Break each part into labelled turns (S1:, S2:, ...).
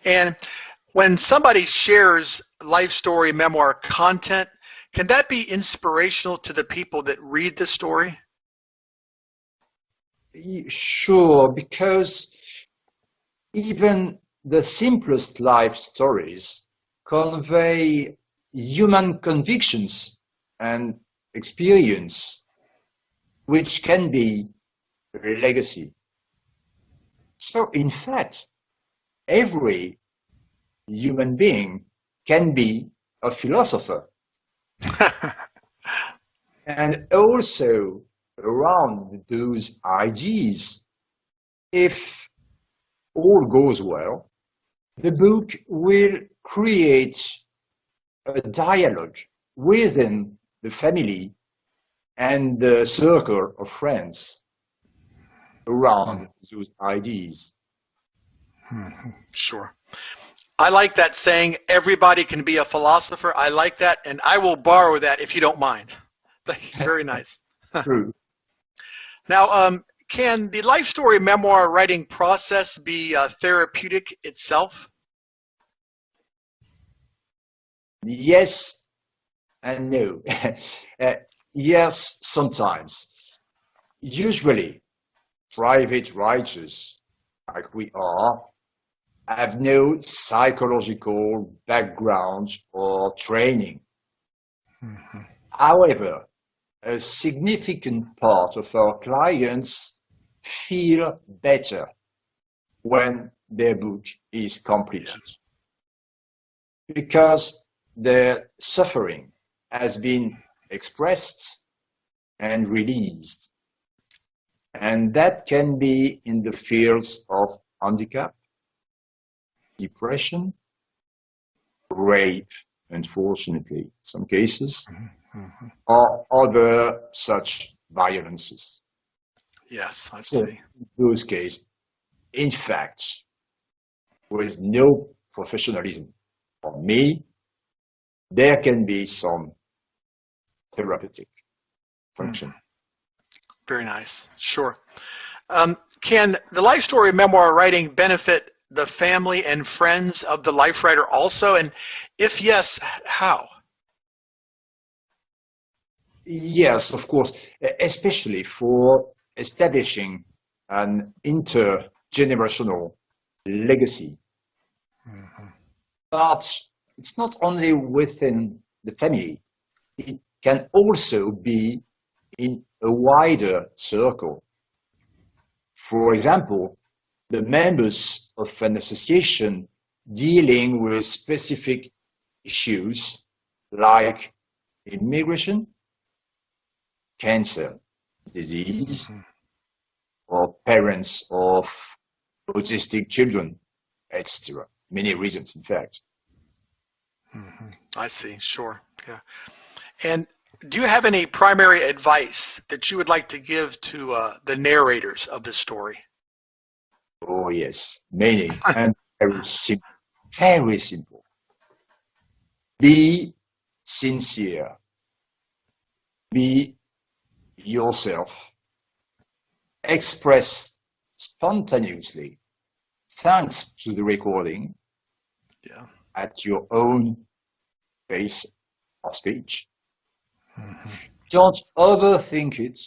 S1: And when somebody shares life story memoir content, can that be inspirational to the people that read the story?
S2: Sure, because even the simplest life stories convey human convictions and experience, which can be a legacy. So, in fact, every human being can be a philosopher. And also, around those ideas, if all goes well, the book will create a dialogue within the family and the circle of friends around those ideas.
S1: Sure. I like that saying, everybody can be a philosopher. I like that, and I will borrow that if you don't mind. Very nice.
S2: True.
S1: Now, can the life story memoir writing process be therapeutic itself?
S2: Yes and no. Yes, sometimes. Usually, private writers, like we are, have no psychological background or training. However, a significant part of our clients feel better when their book is completed because their suffering has been expressed and released. And that can be in the fields of handicap, depression, rape, unfortunately, in some cases, or other such violences.
S1: Yes, I
S2: So
S1: see.
S2: in those cases, in fact, with no professionalism from me, there can be some therapeutic function.
S1: Very nice. Sure. Can the life story memoir writing benefit the family and friends of the life writer also? And if yes, how?
S2: Yes, of course, especially for establishing an intergenerational legacy. But it's not only within the family, it can also be in a wider circle. For example, the members of an association dealing with specific issues like immigration, cancer, disease, or parents of autistic children, etc. Many reasons, in fact.
S1: I see. Sure. Yeah. And do you have any primary advice that you would like to give to the narrators of this story?
S2: Oh, yes, many, and very simple. Very simple. Be sincere. Be yourself. Express spontaneously, thanks to the recording, at your own pace of speech. Don't overthink it.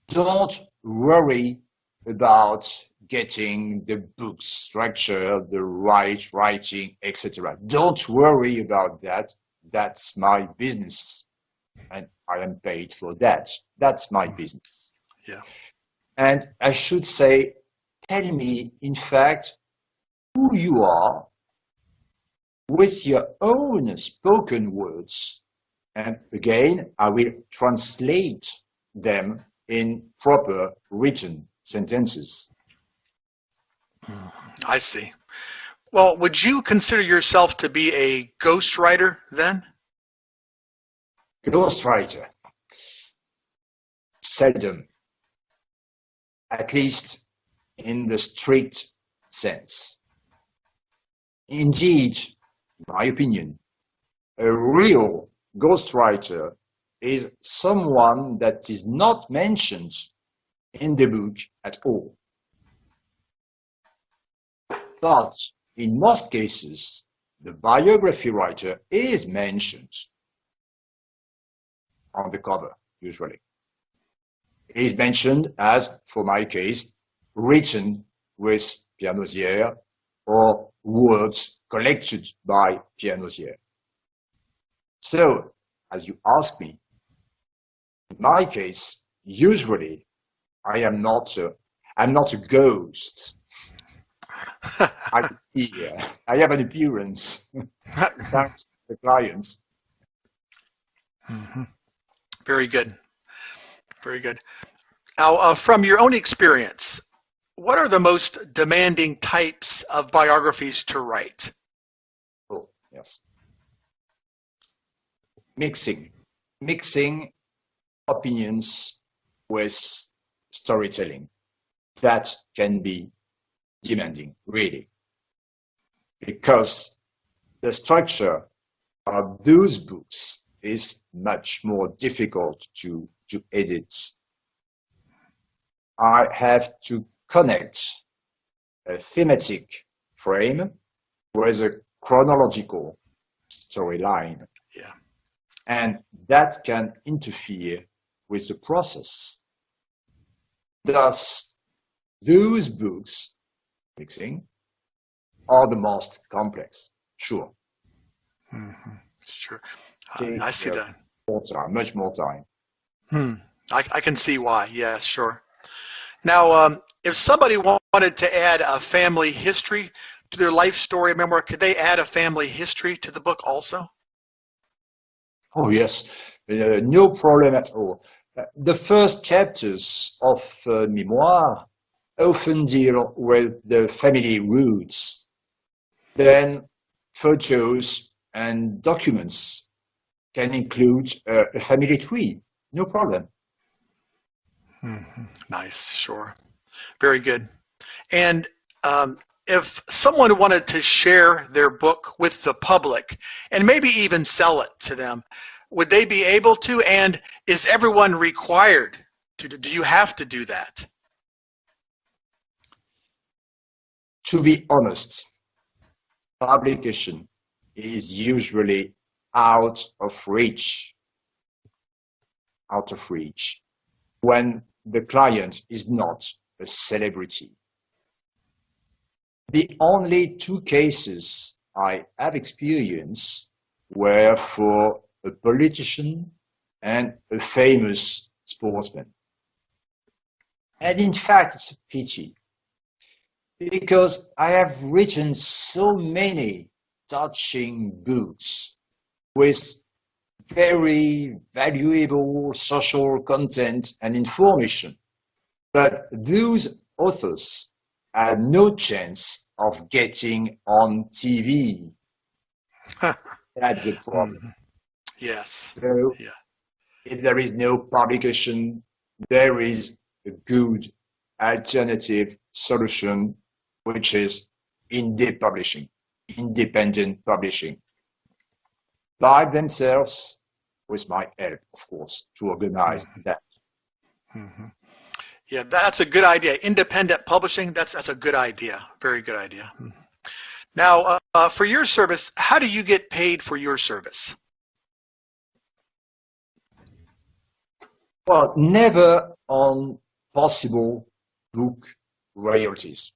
S2: Don't worry about getting the book structure, the right writing, etc. Don't worry about that. That's my business. And I am paid for that. That's my business.
S1: Yeah.
S2: And I should say, tell me, in fact, who you are with your own spoken words. And again, I will translate them in proper written sentences.
S1: I see. Well, would you consider yourself to be a ghostwriter then?
S2: Ghostwriter. Seldom. At least in the strict sense. Indeed, in my opinion, a real ghostwriter is someone that is not mentioned in the book at all. But in most cases, the biography writer is mentioned on the cover, usually. He is mentioned as, for my case, written with Pierre Nozière or words collected by Pierre Nozière. So, as you ask me, in my case, usually I'm not a ghost. I have an appearance thanks to the clients.
S1: Mm-hmm. Very good. Very good. Now, from your own experience, what are the most demanding types of biographies to write?
S2: Oh, yes. Mixing opinions with storytelling. That can be demanding, really, because the structure of those books is much more difficult to edit. I have to connect a thematic frame with a chronological storyline.
S1: Yeah.
S2: And that can interfere with the process. Thus, those books, mixing, are the most complex, sure.
S1: Mm-hmm. Sure.
S2: Take
S1: I see that.
S2: more time, much more time.
S1: I can see why. Yeah, sure. Now, if somebody wanted to add a family history to their life story memoir, could they add a family history to the book also?
S2: Oh, yes, no problem at all. The first chapters of memoir often deal with the family roots. Then photos and documents can include a family tree, no problem.
S1: Mm-hmm. Nice, sure. Very good. And if someone wanted to share their book with the public and maybe even sell it to them, would they be able to? And is everyone required to? Do you have to do that?
S2: To be honest, publication is usually out of reach when the client is not a celebrity. The only two cases I have experienced were for a politician and a famous sportsman. And in fact, it's a pity, because I have written so many touching books with very valuable social content and information. But those authors had no chance of getting on TV. That's the problem.
S1: Yes.
S2: So
S1: Yeah.
S2: if there is no publication, there is a good alternative solution, which is indie publishing, independent publishing, by themselves, with my help, of course, to organize that.
S1: Mm-hmm. Yeah, that's a good idea. Independent publishing, that's a good idea. Very good idea. Now, for your service, how do you get paid for your service?
S2: Well, never on possible book royalties.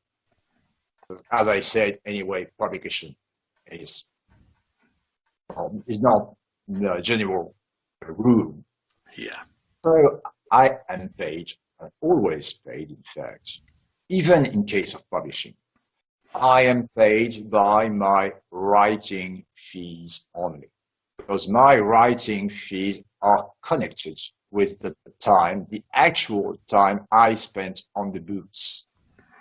S2: As I said, anyway, publication is not the general rule.
S1: Yeah.
S2: So I am paid, always paid, in fact, even in case of publishing. I am paid by my writing fees only, because my writing fees are connected with the time, the actual time I spent on the books.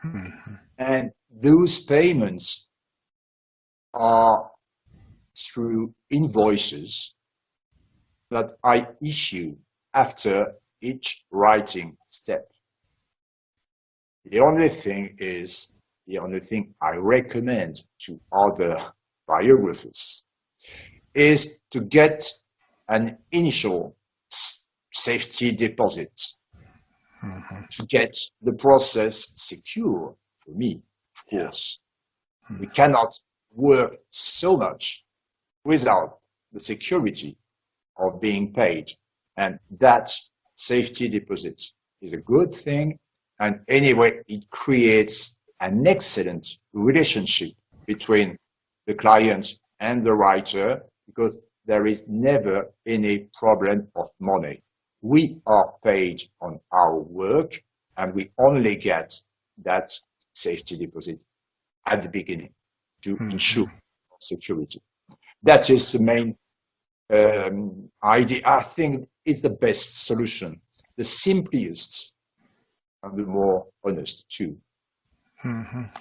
S1: Mm-hmm.
S2: And those payments are through invoices that I issue after each writing step. The only thing I recommend to other biographers is to get an initial safety deposit to get the process secure for me, of course. We cannot work so much without the security of being paid. And that safety deposit is a good thing. And anyway, it creates an excellent relationship between the client and the writer, because there is never any problem of money. We are paid on our work, and we only get that safety deposit at the beginning to ensure security. That is the main idea. I think it's the best solution, the simplest and the more honest too.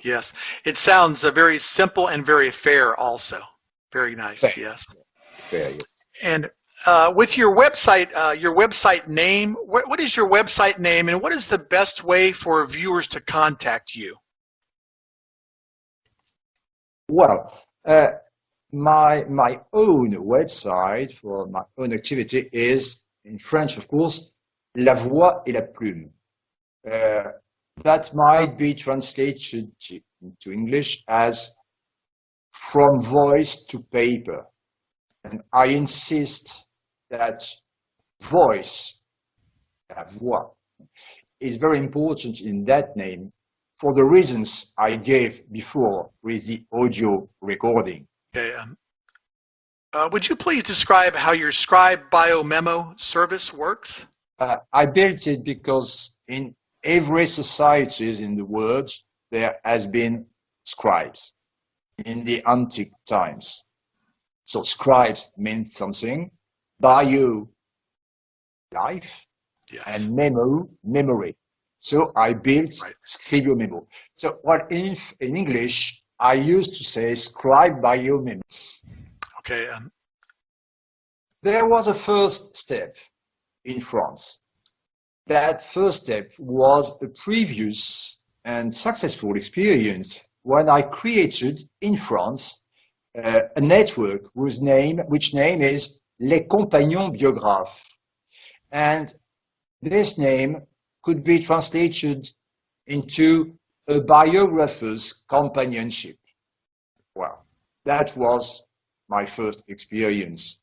S1: Yes, it sounds very simple and very fair also. Very nice,
S2: Fair.
S1: yes.
S2: Fair, yes.
S1: And with your website name, what is your website name, and what is the best way for viewers to contact you?
S2: Well, my own website for my own activity is, in French, of course, La Voix et la Plume. That might be translated to English as from voice to paper. And I insist that voice, la voix, is very important in that name for the reasons I gave before with the audio recording.
S1: Okay. Would you please describe how your Scribe Bio Memo service works?
S2: I built it because in every society in the world, there has been scribes in the antique times. So scribes meant something, bio, life,
S1: Yes.
S2: and memo, memory. So I built Scribio Memo. So what in English, I used to say Scribe Bio Memo.
S1: Okay.
S2: There was a first step in France. That first step was a previous and successful experience when I created in France a network which name is Les Compagnons Biographes. And this name could be translated into a biographer's companionship. Well, that was my first experience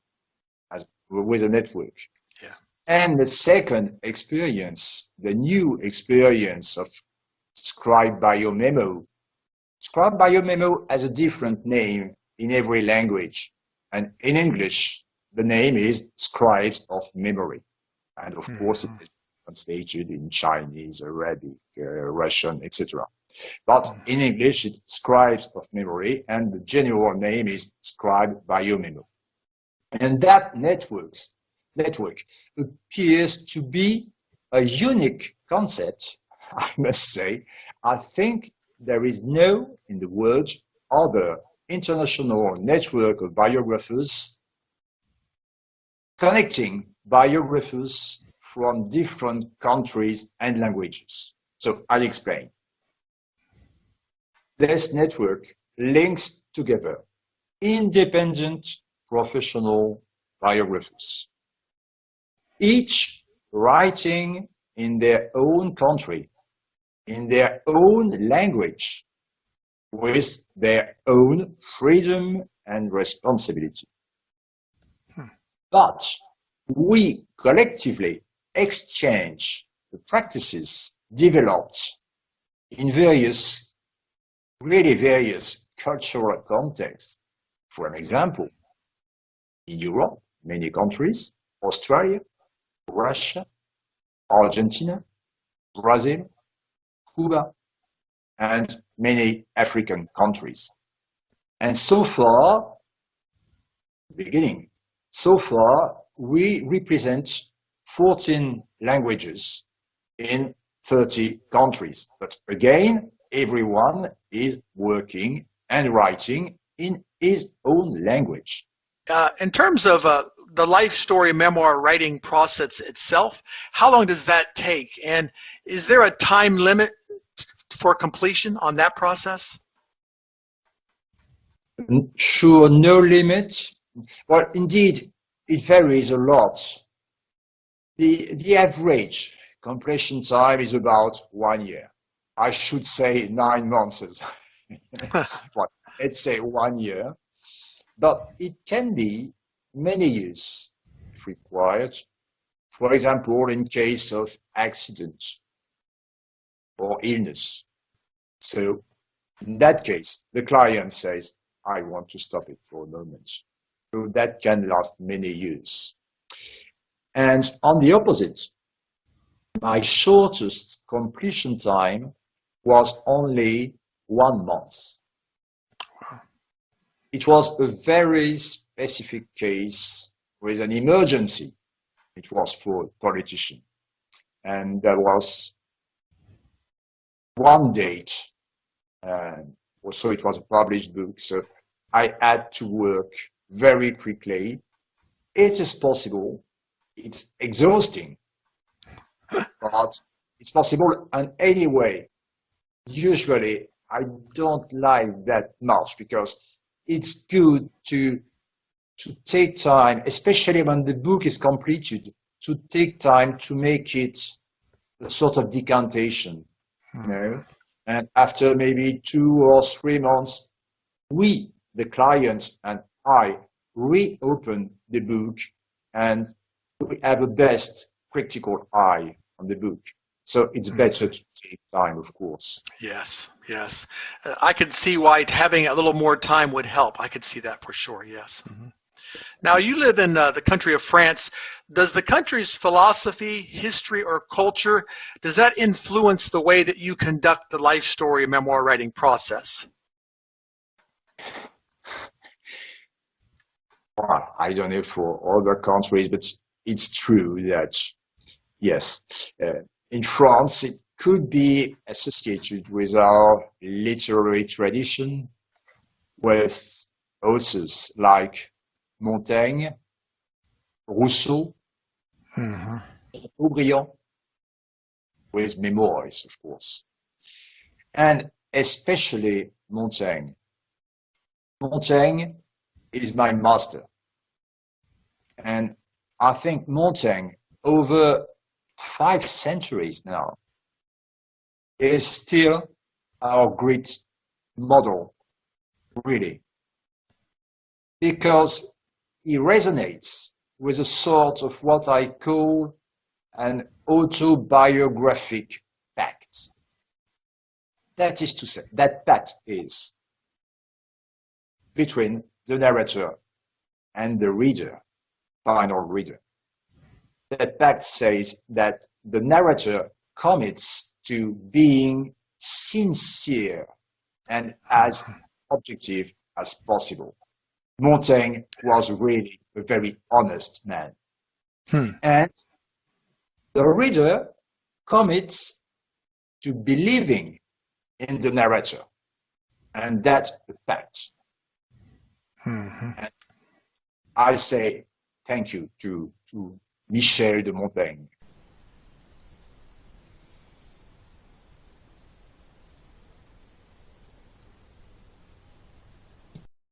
S2: with a network.
S1: Yeah.
S2: And the second experience, the new experience of Scribe Bio Memo. Scribe Bio Memo has a different name in every language. And in English, the name is Scribes of Memory. And of course, it is translated in Chinese, Arabic, Russian, etc. But in English, it's Scribes of Memory, and the general name is Scribe Bio Memo. And that network appears to be a unique concept, I must say. I think there is no, in the world, other international network of biographers connecting biographers from different countries and languages. So I'll explain. This network links together independent professional biographers, each writing in their own country, in their own language, with their own freedom and responsibility. But we collectively exchange the practices developed in various cultural contexts. For example, in Europe, many countries, Australia, Russia, Argentina, Brazil, Cuba, and many African countries. And so far, we represent 14 languages in 30 countries. But again, everyone is working and writing in his own language.
S1: In terms of the life story memoir writing process itself, how long does that take? And is there a time limit for completion on that process?
S2: Sure, no limit. Well, indeed, it varies a lot. The average completion time is about 1 year. I should say 9 months. Well, let's say 1 year, but it can be many years if required. For example, in case of accident or illness. So in that case, the client says, I want to stop it for a moment. So that can last many years. And on the opposite, my shortest completion time was only 1 month. It was a very specific case with an emergency. It was for a politician. And there was one date, and also it was a published book, so I had to work very quickly. It is possible. It's exhausting, but it's possible. And anyway, usually I don't like that much because it's good to take time, especially when the book is completed, to take time to make it a sort of decantation, you know. And after maybe 2 or 3 months, we, the client and I, reopen the book and we have a best critical eye on the book. So it's better to take time, of course.
S1: Yes, yes. I could see why having a little more time would help. I could see that for sure, yes. Now, you live in the country of France. Does the country's philosophy, history, or culture, does that influence the way that you conduct the life story memoir writing process?
S2: Well, I don't know for other countries, but it's true that, yes, in France, it could be associated with our literary tradition, with authors like Montaigne, Rousseau, Chateaubriand, with memoirs, of course, and especially Montaigne. Montaigne is my master, and I think Montaigne, over 5 centuries now, is still our great model, really, because he resonates with a sort of what I call an autobiographic pact. That is to say, that pact is between the narrator and the reader, final reader. That pact says that the narrator commits to being sincere and as objective as possible. Montaigne was really a very honest man. And the reader commits to believing in the narrator, and that's the fact. And I say thank you to Michel de Montaigne